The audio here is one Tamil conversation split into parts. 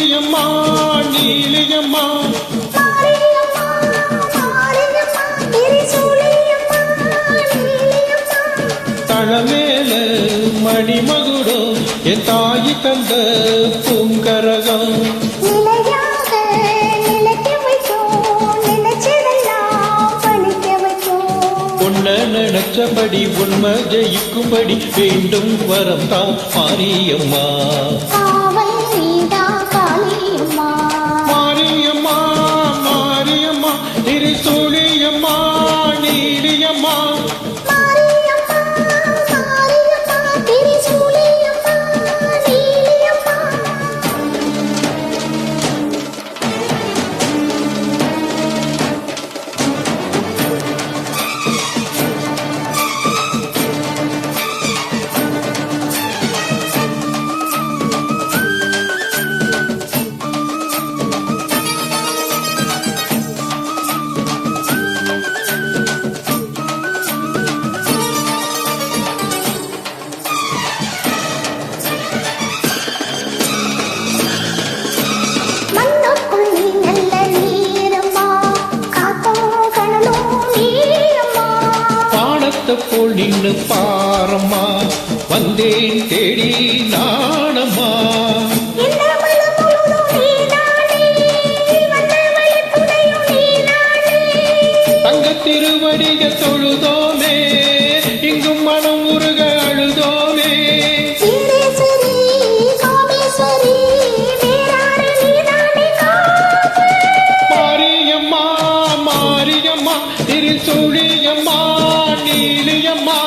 சூழியம்மா நீலியம்மா தளமேல மணிமகுடம் என் தாயி தந்த பூங்கரகம் நினைச்சபடி உண்மை ஜெயிக்கும்படி வேண்டும் வரம் தான் மாரியம்மா மாரியம்மா மாரியம்மா திரிசூலியம்மா நீலியம்மா போல் நின்று பாரம்மா வந்தேன் தேடி நாணம்மா தங்க திருவடிக தொழுதோமே இங்கும் மனம் உருக அழுதோமே மாரியம்மா மாரியம்மா திரிசூலியம்மா நீலியம்மா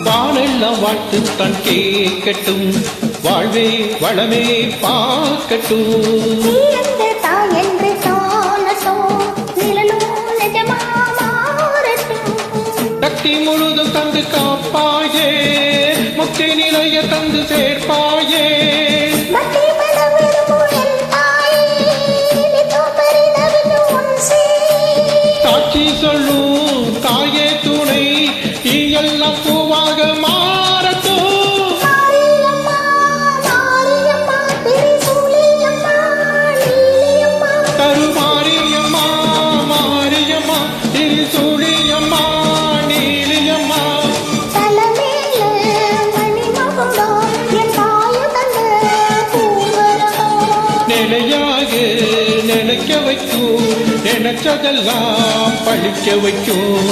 வானெல்லாம் வாழ்த்து தான் கேட்கட்டும் வாழ்வே வளமே பார்க்கட்டும் சக்தி முழுதும் தந்து காப்பாயே முக்தி நிலைய தந்து சேர்ப்பாயே சாட்சி சொல்லும் தாயே துணை எல்லாம் பூவாக மாறட்டும் கருமாரியம்மா மாரியம்மா திரிசூலியம்மா நீலியம்மா நிலையாக நினைக்க வைக்கும் நினைச்சதெல்லாம் பழிக்க வைக்கும்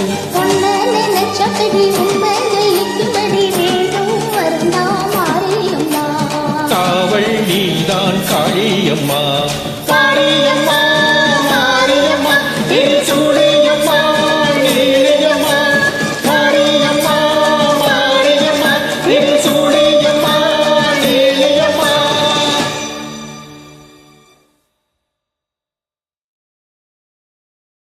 உண்மை